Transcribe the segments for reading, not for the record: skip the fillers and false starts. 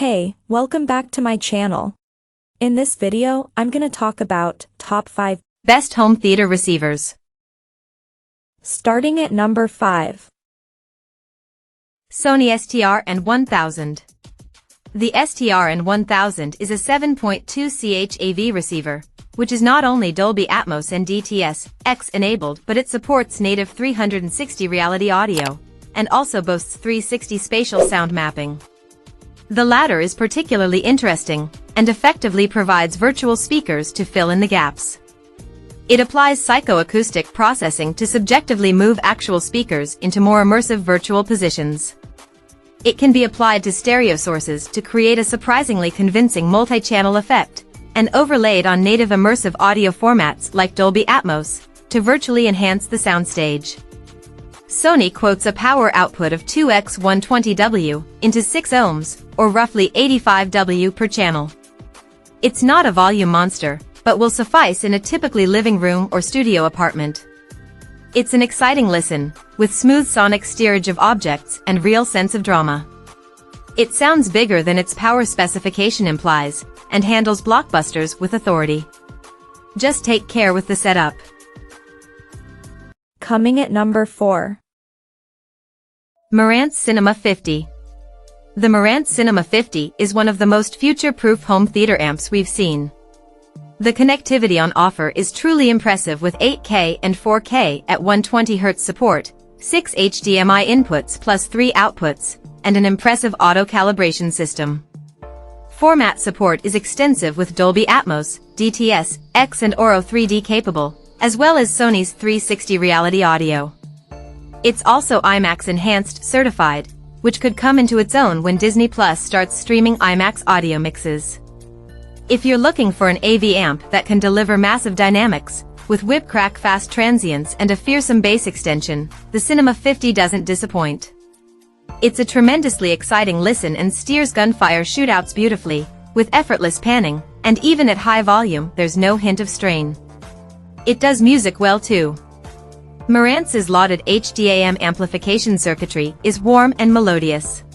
Hey, welcome back to my channel. In this video, I'm gonna talk about top 5 best home theater receivers. Starting at number 5. Sony STR-N1000. The STR-N1000 is a 7.2 ch AV receiver, which is not only Dolby Atmos and DTS-X enabled, but it supports native 360 reality audio, and also boasts 360 spatial sound mapping. The latter is particularly interesting, and effectively provides virtual speakers to fill in the gaps. It applies psychoacoustic processing to subjectively move actual speakers into more immersive virtual positions. It can be applied to stereo sources to create a surprisingly convincing multi-channel effect, and overlaid on native immersive audio formats like Dolby Atmos, to virtually enhance the soundstage. Sony quotes a power output of 2x120W into 6 ohms, or roughly 85W per channel. It's not a volume monster, but will suffice in a typically living room or studio apartment. It's an exciting listen, with smooth sonic steerage of objects and real sense of drama. It sounds bigger than its power specification implies, and handles blockbusters with authority. Just take care with the setup. Coming at number 4. Marantz Cinema 50. The Marantz Cinema 50 is one of the most future-proof home theater amps we've seen. The connectivity on offer is truly impressive with 8K and 4K at 120Hz support, 6 HDMI inputs plus 3 outputs, and an impressive auto-calibration system. Format support is extensive with Dolby Atmos, DTS-X and Auro 3D capable, as well as Sony's 360 reality audio. It's also IMAX Enhanced certified, which could come into its own when Disney Plus starts streaming IMAX audio mixes. If you're looking for an AV amp that can deliver massive dynamics, with whip-crack fast transients and a fearsome bass extension, the Cinema 50 doesn't disappoint. It's a tremendously exciting listen and steers gunfire shootouts beautifully, with effortless panning, and even at high volume there's no hint of strain. It does music well too. Marantz's lauded HDAM amplification circuitry is warm and melodious.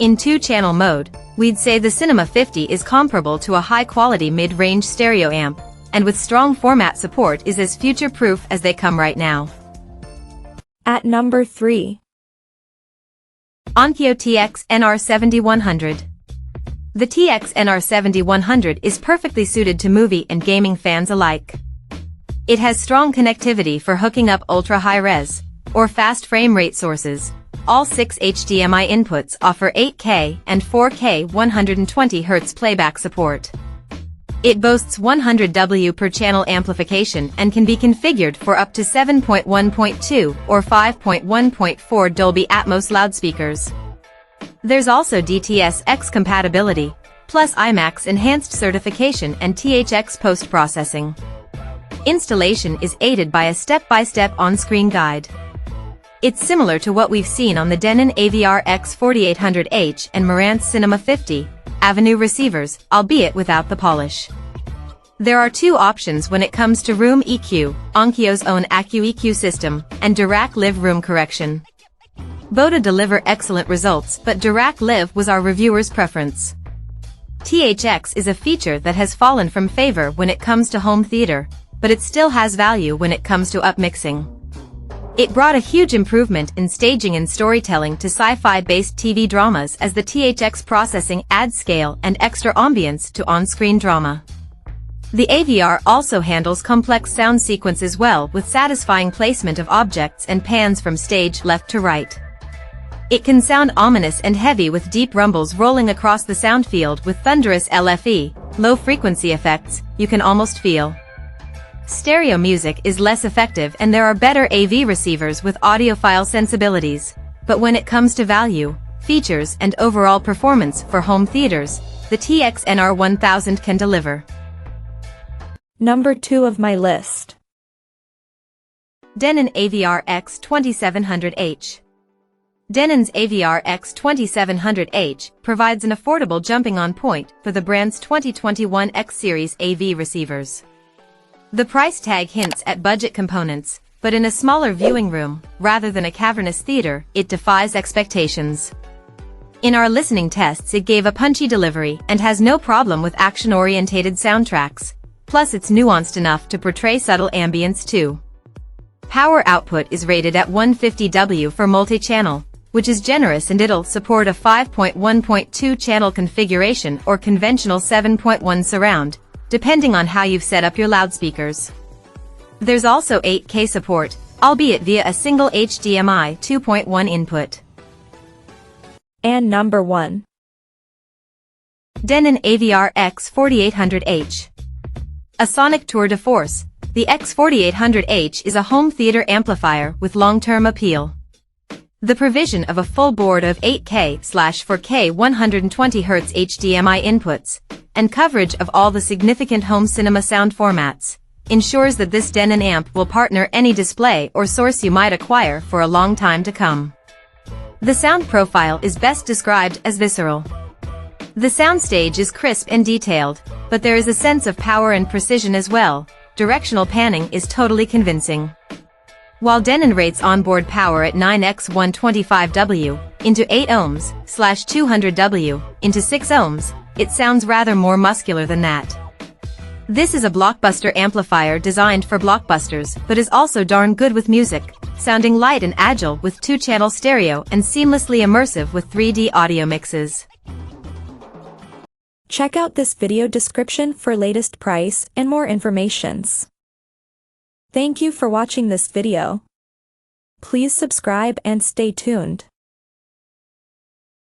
In 2-channel mode, we'd say the Cinema 50 is comparable to a high-quality mid-range stereo amp, and with strong format support is as future-proof as they come right now. At number 3. Onkyo TX-NR7100. The TX-NR7100 is perfectly suited to movie and gaming fans alike. It has strong connectivity for hooking up ultra-high-res, or fast frame rate sources. All 6 HDMI inputs offer 8K and 4K 120Hz playback support. It boasts 100W per channel amplification and can be configured for up to 7.1.2 or 5.1.4 Dolby Atmos loudspeakers. There's also DTS-X compatibility, plus IMAX Enhanced certification and THX post-processing. Installation is aided by a step-by-step on-screen guide. It's similar to what we've seen on the Denon AVR X4800H and Marantz Cinema 50 Avenue receivers, albeit without the polish. There are 2 options when it comes to room EQ, Onkyo's own AccuEQ system, and Dirac Live room correction. Both deliver excellent results, but Dirac Live was our reviewer's preference. THX is a feature that has fallen from favor when it comes to home theater, but it still has value when it comes to upmixing. It brought a huge improvement in staging and storytelling to sci-fi-based TV dramas as the THX processing adds scale and extra ambience to on-screen drama. The AVR also handles complex sound sequences well with satisfying placement of objects and pans from stage left to right. It can sound ominous and heavy with deep rumbles rolling across the sound field with thunderous LFE, low-frequency effects you can almost feel. Stereo music is less effective and there are better AV receivers with audiophile sensibilities, but when it comes to value, features and overall performance for home theaters, the TX-NR1000 can deliver. Number 2 of my list. Denon AVR X2700H. Denon's AVR X2700H provides an affordable jumping-on point for the brand's 2021 X Series AV receivers. The price tag hints at budget components, but in a smaller viewing room, rather than a cavernous theater, it defies expectations. In our listening tests it gave a punchy delivery and has no problem with action-orientated soundtracks, plus it's nuanced enough to portray subtle ambience too. Power output is rated at 150W for multi-channel, which is generous, and it'll support a 5.1.2 channel configuration or conventional 7.1 surround, depending on how you've set up your loudspeakers. There's also 8K support, albeit via a single HDMI 2.1 input. And number 1. Denon AVR X4800H. A sonic tour de force, the X4800H is a home theater amplifier with long-term appeal. The provision of a full board of 8K/4K 120Hz HDMI inputs, and coverage of all the significant home cinema sound formats, ensures that this Denon amp will partner any display or source you might acquire for a long time to come. The sound profile is best described as visceral. The soundstage is crisp and detailed, but there is a sense of power and precision as well. Directional panning is totally convincing. While Denon rates onboard power at 9x125W into 8 ohms/200W into 6 ohms, it sounds rather more muscular than that. This is a blockbuster amplifier designed for blockbusters, but is also darn good with music, sounding light and agile with 2-channel stereo and seamlessly immersive with 3D audio mixes. Check out this video description for latest price and more informations. Thank you for watching this video. Please subscribe and stay tuned.